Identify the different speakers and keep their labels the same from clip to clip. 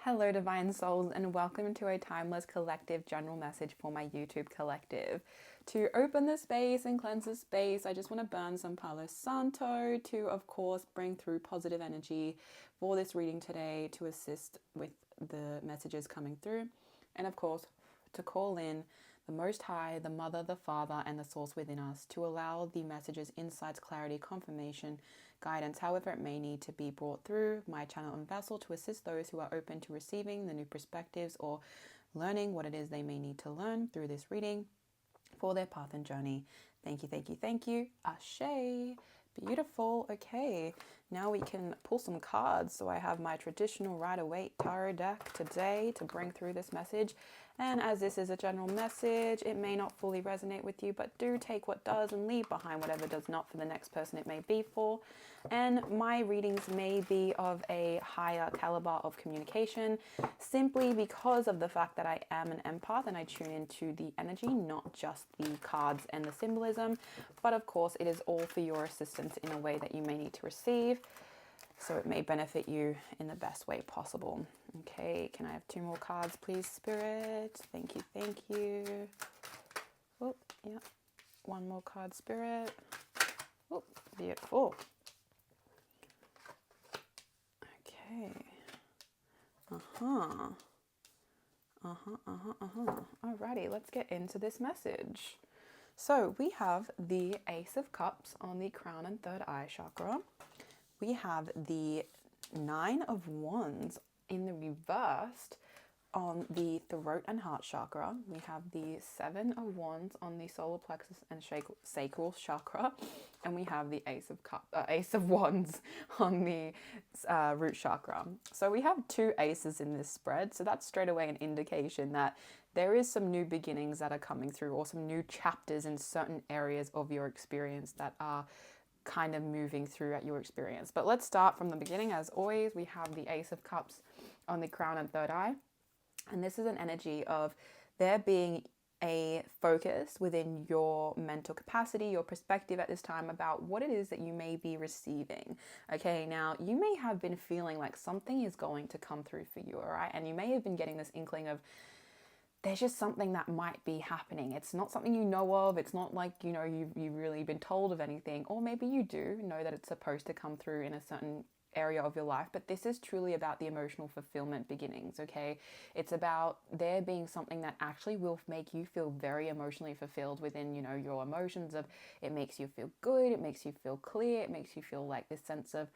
Speaker 1: Hello, Divine Souls, and welcome to a timeless collective general message for my YouTube collective. To open the space and cleanse the space, I just want to burn some Palo Santo to, of course, bring through positive energy for this reading today to assist with the messages coming through. And, of course, to call in the Most High, the Mother, the Father, and the Source within us to allow the messages, insights, clarity, confirmation, guidance, however it may need to be brought through my channel and vessel to assist those who are open to receiving the new perspectives or learning what it is they may need to learn through this reading for their path and journey. Thank you, thank you, thank you. Ashe. Beautiful. Okay, now we can pull some cards. So I have my traditional Rider-Waite tarot deck today to bring through this message. And as this is a general message, it may not fully resonate with you, but do take what does and leave behind whatever does not for the next person it may be for. And my readings may be of a higher caliber of communication simply because of the fact that I am an empath and I tune into the energy, not just the cards and the symbolism. But of course, it is all for your assistance in a way that you may need to receive. So it may benefit you in the best way possible. Okay, can I have 2 more cards, please, Spirit? Thank you, thank you. Oh, yeah. 1 more card, Spirit. Oh, beautiful. Okay. Alrighty, let's get into this message. So we have the Ace of Cups on the crown and third eye chakra. We have the 9 of Wands in the reversed on the throat and heart chakra. We have the 7 of Wands on the solar plexus and sacral chakra, and we have the Ace of Wands on the root chakra. So we have 2 aces in this spread, so that's straight away an indication that there is some new beginnings that are coming through, or some new chapters in certain areas of your experience that are kind of moving through at your experience. But let's start from the beginning. As always, we have the Ace of Cups on the crown and third eye. And this is an energy of there being a focus within your mental capacity, your perspective at this time about what it is that you may be receiving. Okay, now you may have been feeling like something is going to come through for you, all right? And you may have been getting this inkling of there's just something that might be happening. It's not something you know of. It's not like, you know, you've really been told of anything. Or maybe you do know that it's supposed to come through in a certain area of your life. But this is truly about the emotional fulfillment beginnings, okay? It's about there being something that actually will make you feel very emotionally fulfilled within, you know, your emotions of it makes you feel good. It makes you feel clear. It makes you feel like this sense of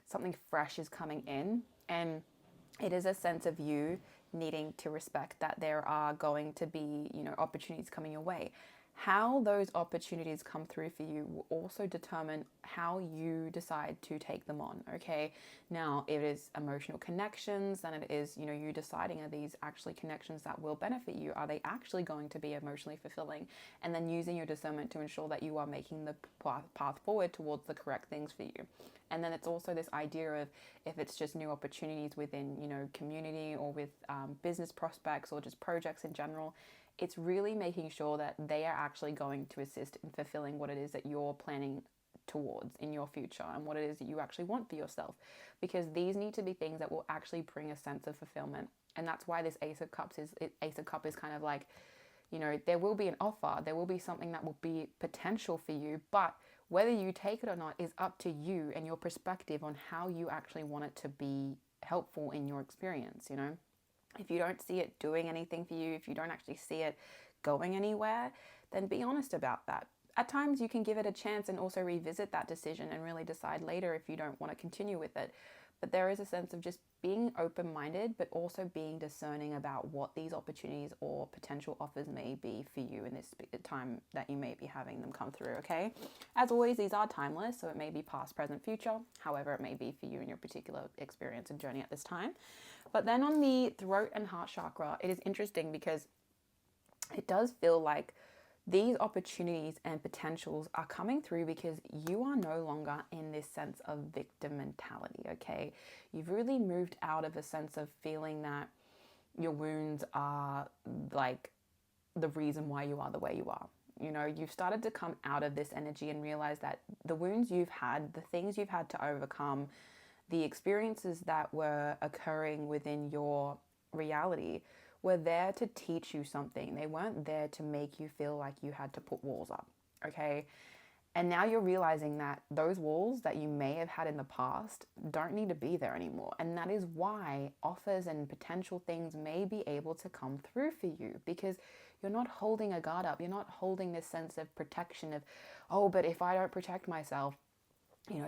Speaker 1: something fresh is coming in. And it is a sense of you needing to respect that there are going to be, you know, opportunities coming your way. How those opportunities come through for you will also determine how you decide to take them on, okay? Now, if it is emotional connections, then it is, you know, you deciding, are these actually connections that will benefit you? Are they actually going to be emotionally fulfilling? And then using your discernment to ensure that you are making the path forward towards the correct things for you. And then it's also this idea of if it's just new opportunities within, you know, community or with business prospects or just projects in general, it's really making sure that they are actually going to assist in fulfilling what it is that you're planning towards in your future and what it is that you actually want for yourself. Because these need to be things that will actually bring a sense of fulfillment. And that's why this Ace of Cups is kind of like, you know, there will be an offer, there will be something that will be potential for you, but whether you take it or not is up to you and your perspective on how you actually want it to be helpful in your experience, you know. If you don't see it doing anything for you, if you don't actually see it going anywhere, then be honest about that. At times you can give it a chance and also revisit that decision and really decide later if you don't want to continue with it. But there is a sense of just being open-minded, but also being discerning about what these opportunities or potential offers may be for you in this time that you may be having them come through, okay? As always, these are timeless, so it may be past, present, future, however it may be for you in your particular experience and journey at this time. But then on the throat and heart chakra, it is interesting because it does feel like these opportunities and potentials are coming through because you are no longer in this sense of victim mentality, okay? You've really moved out of a sense of feeling that your wounds are like the reason why you are the way you are. You know, you've started to come out of this energy and realize that the wounds you've had, the things you've had to overcome, the experiences that were occurring within your reality were there to teach you something. They weren't there to make you feel like you had to put walls up, okay? And now you're realizing that those walls that you may have had in the past don't need to be there anymore. And that is why offers and potential things may be able to come through for you, because you're not holding a guard up. You're not holding this sense of protection of, oh, but if I don't protect myself,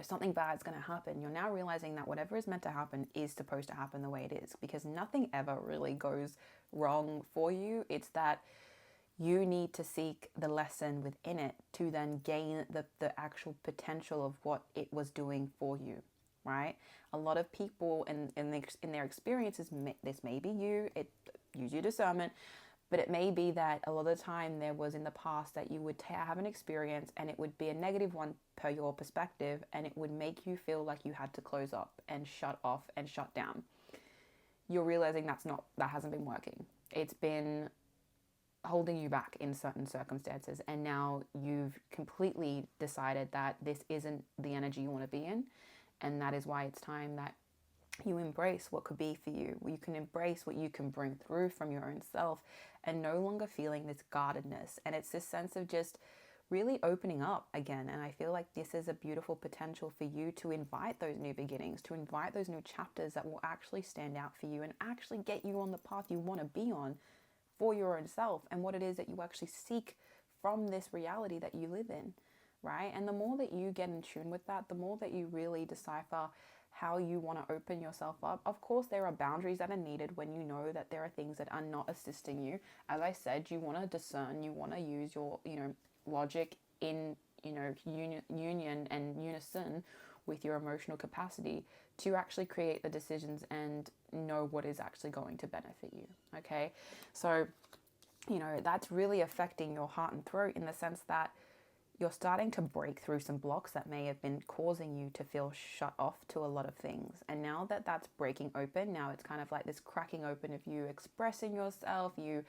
Speaker 1: something bad's going to happen. You're now realizing that whatever is meant to happen is supposed to happen the way it is, because nothing ever really goes wrong for you. It's that you need to seek the lesson within it to then gain the actual potential of what it was doing for you, right? A lot of people in their experiences, this may be you, use your discernment, but it may be that a lot of the time there was in the past that you would have an experience and it would be a negative one per your perspective, and it would make you feel like you had to close up and shut off and shut down. You're realizing that hasn't been working. It's been holding you back in certain circumstances, and now you've completely decided that this isn't the energy you want to be in, and that is why it's time that you embrace what could be for you. You can embrace what you can bring through from your own self, and no longer feeling this guardedness. And it's this sense of just really opening up again. And I feel like this is a beautiful potential for you to invite those new beginnings, to invite those new chapters that will actually stand out for you and actually get you on the path you want to be on for your own self, and what it is that you actually seek from this reality that you live in, right? And the more that you get in tune with that, the more that you really decipher how you want to open yourself up. Of course, there are boundaries that are needed when you know that there are things that are not assisting you. As I said, you want to discern, you want to use your, logic in, union and unison with your emotional capacity to actually create the decisions and know what is actually going to benefit you, okay? So, that's really affecting your heart and throat in the sense that you're starting to break through some blocks that may have been causing you to feel shut off to a lot of things. And now that that's breaking open, now it's kind of like this cracking open of you expressing yourself, you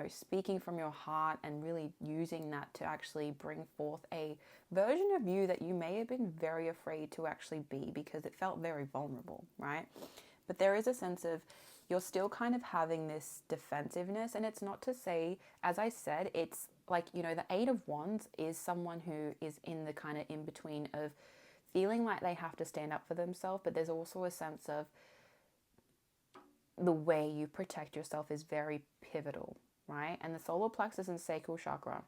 Speaker 1: speaking from your heart, and really using that to actually bring forth a version of you that you may have been very afraid to actually be because it felt very vulnerable, right? But there is a sense of you're still kind of having this defensiveness. And it's not to say, as I said, it's like, the Eight of Wands is someone who is in the kind of in between of feeling like they have to stand up for themselves, but there's also a sense of the way you protect yourself is very pivotal, right? And the solar plexus and sacral chakra,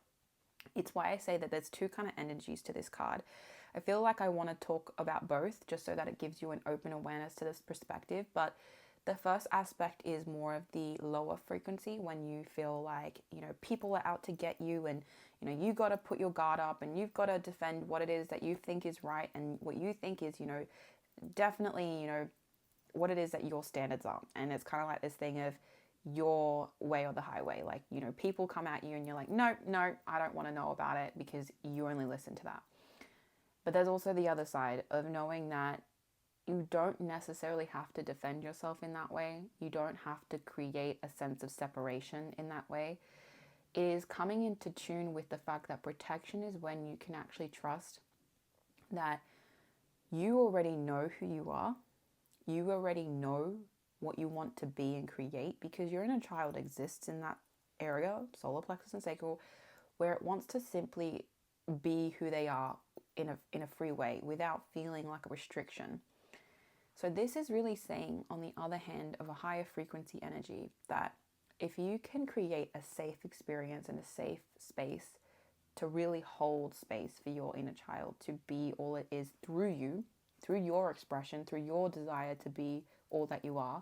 Speaker 1: it's why I say that there's two kind of energies to this card. I feel like I want to talk about both just so that it gives you an open awareness to this perspective. But the first aspect is more of the lower frequency, when you feel like, people are out to get you, and, you got to put your guard up and you've got to defend what it is that you think is right and what you think is, definitely, what it is that your standards are. And it's kind of like this thing of your way or the highway. Like, people come at you and you're like, no, I don't want to know about it, because you only listen to that. But there's also the other side of knowing that you don't necessarily have to defend yourself in that way. You don't have to create a sense of separation in that way. It is coming into tune with the fact that protection is when you can actually trust that you already know who you are. You already know what you want to be and create, because your inner child exists in that area, solar plexus and sacral, where it wants to simply be who they are in a free way without feeling like a restriction. So this is really saying, on the other hand, of a higher frequency energy, that if you can create a safe experience and a safe space to really hold space for your inner child to be all it is through you, through your expression, through your desire to be all that you are,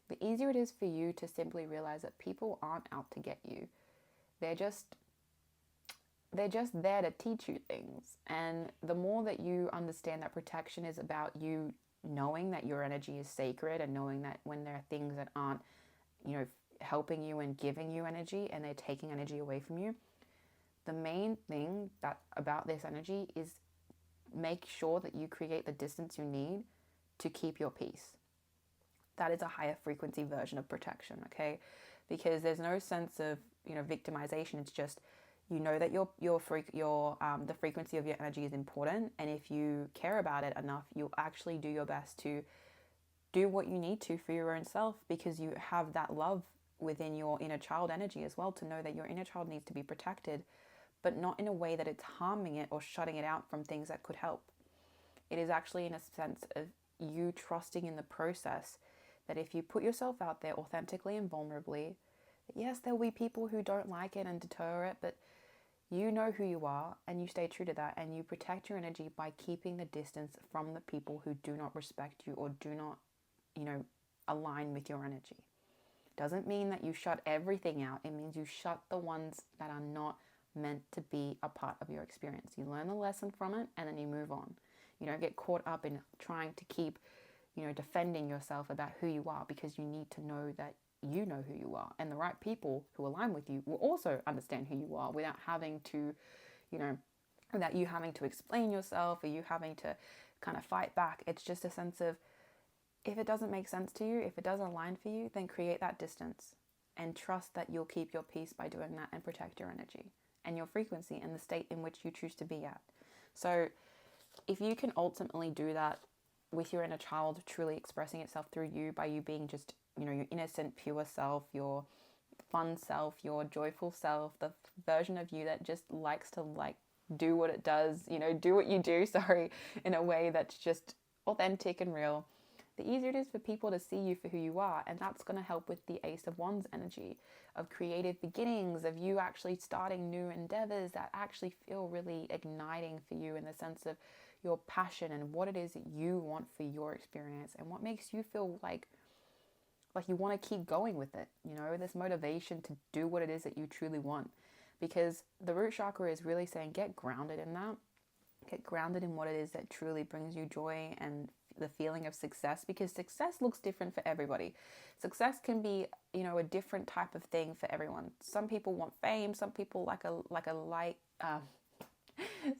Speaker 1: the easier it is for you to simply realize that people aren't out to get you. They're just there to teach you things. And the more that you understand that protection is about you knowing that your energy is sacred, and knowing that when there are things that aren't, helping you and giving you energy and they're taking energy away from you, the main thing that about this energy is make sure that you create the distance you need to keep your peace. That is a higher frequency version of protection, okay? Because there's no sense of, victimization. It's just You know that the frequency of your energy is important, and if you care about it enough, you'll actually do your best to do what you need to for your own self, because you have that love within your inner child energy as well, to know that your inner child needs to be protected, but not in a way that it's harming it or shutting it out from things that could help. It is actually in a sense of you trusting in the process, that if you put yourself out there authentically and vulnerably, yes, there will be people who don't like it and deter it, but you know who you are and you stay true to that, and you protect your energy by keeping the distance from the people who do not respect you or do not, align with your energy. Doesn't mean that you shut everything out. It means you shut the ones that are not meant to be a part of your experience. You learn the lesson from it and then you move on. You don't get caught up in trying to keep, defending yourself about who you are, because you need to know that you know who you are, and the right people who align with you will also understand who you are without having to, without you having to explain yourself or you having to kind of fight back. It's just a sense of, if it doesn't make sense to you, if it doesn't align for you, then create that distance and trust that you'll keep your peace by doing that, and protect your energy and your frequency and the state in which you choose to be at. So if you can ultimately do that with your inner child truly expressing itself through you, by you being just, your innocent, pure self, your fun self, your joyful self, the version of you that just likes to do what it does, do what you do, in a way that's just authentic and real, the easier it is for people to see you for who you are. And that's going to help with the Ace of Wands energy of creative beginnings, of you actually starting new endeavors that actually feel really igniting for you, in the sense of your passion and what it is that you want for your experience, and what makes you feel like you want to keep going with it, this motivation to do what it is that you truly want. Because the root chakra is really saying, get grounded in that. Get grounded in what it is that truly brings you joy and the feeling of success, because success looks different for everybody. Success can be, a different type of thing for everyone. Some people want fame. Some people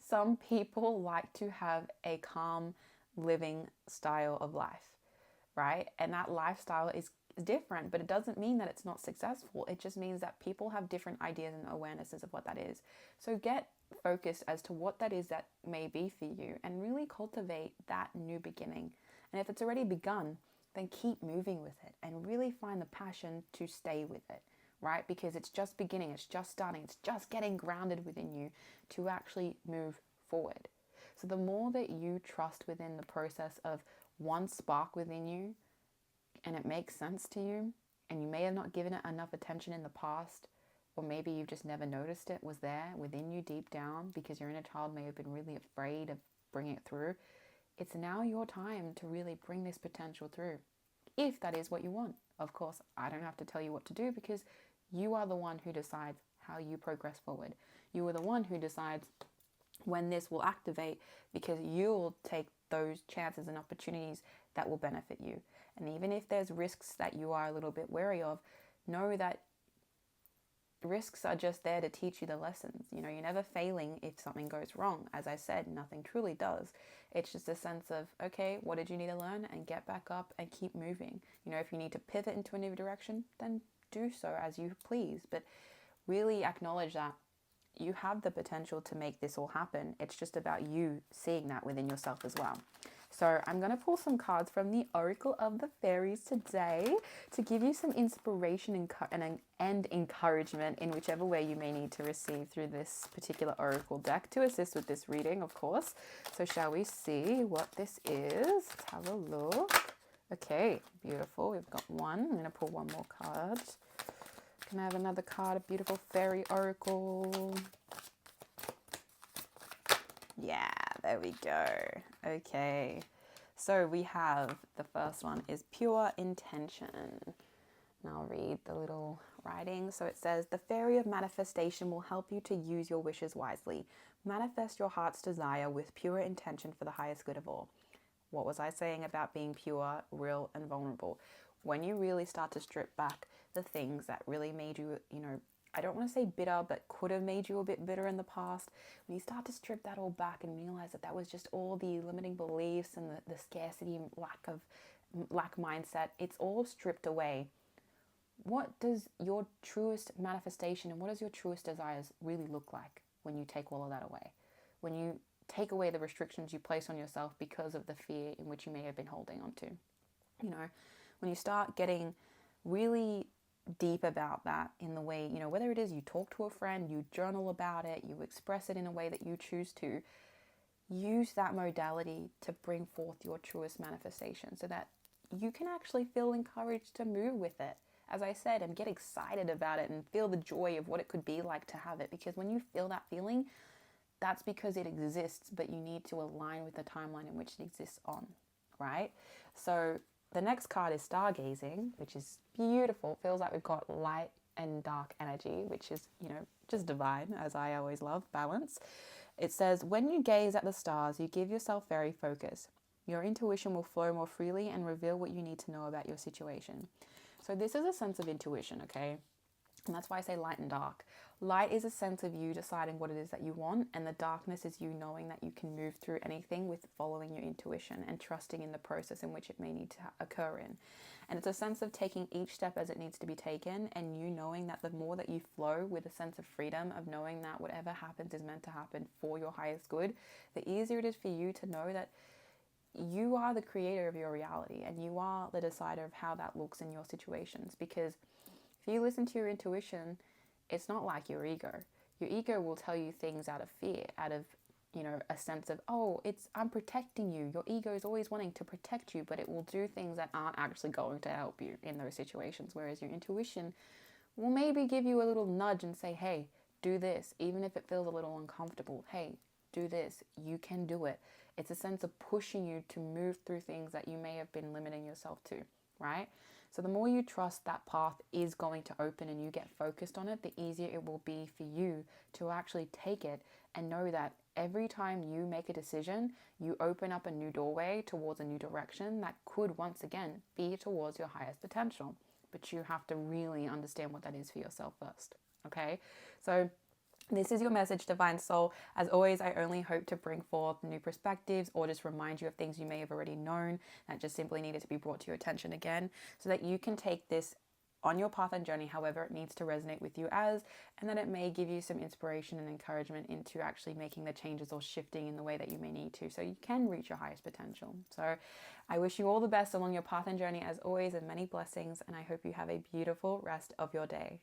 Speaker 1: some people like to have a calm living style of life, right? And that lifestyle is different, but it doesn't mean that it's not successful. It just means that people have different ideas and awarenesses of what that is. So get focused as to what that is that may be for you, and really cultivate that new beginning. And if it's already begun, then keep moving with it and really find the passion to stay with it, right? Because it's just beginning, it's just starting, it's just getting grounded within you to actually move forward. So the more that you trust within the process of one spark within you, and it makes sense to you, and you may have not given it enough attention in the past, or maybe you've just never noticed it was there within you deep down, because your inner child may have been really afraid of bringing it through. It's now your time to really bring this potential through, if that is what you want. Of course, I don't have to tell you what to do, because you are the one who decides how you progress forward. You are the one who decides when this will activate, because you'll take those chances and opportunities that will benefit you. And even if there's risks that you are a little bit wary of, know that risks are just there to teach you the lessons. You're never failing if something goes wrong. As I said, nothing truly does. It's just a sense of, okay, what did you need to learn? And get back up and keep moving. If you need to pivot into a new direction, then do so as you please. But really acknowledge that you have the potential to make this all happen. It's just about you seeing that within yourself as well. So I'm going to pull some cards from the Oracle of the Fairies today to give you some inspiration and encouragement in whichever way you may need to receive through this particular Oracle deck to assist with this reading, of course. So shall we see what this is? Let's have a look. Okay, beautiful. We've got one. I'm going to pull one more card. Can I have another card? A beautiful fairy oracle. Yeah, there we go. Okay, so we have the first one is pure intention. And I'll read the little writing. So it says, the fairy of manifestation will help you to use your wishes wisely. Manifest your heart's desire with pure intention for the highest good of all. What was I saying about being pure, real, and vulnerable? When you really start to strip back the things that really made you, I don't want to say bitter, but could have made you a bit bitter in the past. When you start to strip that all back and realize that that was just all the limiting beliefs and the scarcity and lack mindset, it's all stripped away. what does your truest manifestation and what does your truest desires really look like when you take all of that away? When you take away the restrictions you place on yourself because of the fear in which you may have been holding on to. You know, when you start getting really deep about that in the way, you know, whether it is you talk to a friend, you journal about it, you express it in a way that you choose to, use that modality to bring forth your truest manifestation so that you can actually feel encouraged to move with it, as I said, and get excited about it and feel the joy of what it could be like to have it. Because when you feel that feeling, that's because it exists, but you need to align with the timeline in which it exists on, right? So the next card is stargazing, which is beautiful. It feels like we've got light and dark energy, which is, you know, just divine, as I always love, balance. It says, when you gaze at the stars, you give yourself very focus. Your intuition will flow more freely and reveal what you need to know about your situation. So this is a sense of intuition, okay? And that's why I say light and dark. Light is a sense of you deciding what it is that you want, and the darkness is you knowing that you can move through anything with following your intuition and trusting in the process in which it may need to occur in. And it's a sense of taking each step as it needs to be taken, and you knowing that the more that you flow with a sense of freedom, of knowing that whatever happens is meant to happen for your highest good, the easier it is for you to know that you are the creator of your reality and you are the decider of how that looks in your situations. Because if you listen to your intuition, it's not like your ego. Your ego will tell you things out of fear, out of, you know, a sense of, oh, I'm protecting you. Your ego is always wanting to protect you, but it will do things that aren't actually going to help you in those situations. Whereas your intuition will maybe give you a little nudge and say, hey, do this, even if it feels a little uncomfortable. Hey, do this. You can do it. It's a sense of pushing you to move through things that you may have been limiting yourself to, right? So the more you trust that path is going to open and you get focused on it, the easier it will be for you to actually take it and know that every time you make a decision, you open up a new doorway towards a new direction that could once again be towards your highest potential. But you have to really understand what that is for yourself first, okay? So this is your message, Divine Soul. As always, I only hope to bring forth new perspectives or just remind you of things you may have already known that just simply needed to be brought to your attention again so that you can take this on your path and journey however it needs to resonate with you as, and that it may give you some inspiration and encouragement into actually making the changes or shifting in the way that you may need to so you can reach your highest potential. So I wish you all the best along your path and journey as always, and many blessings, and I hope you have a beautiful rest of your day.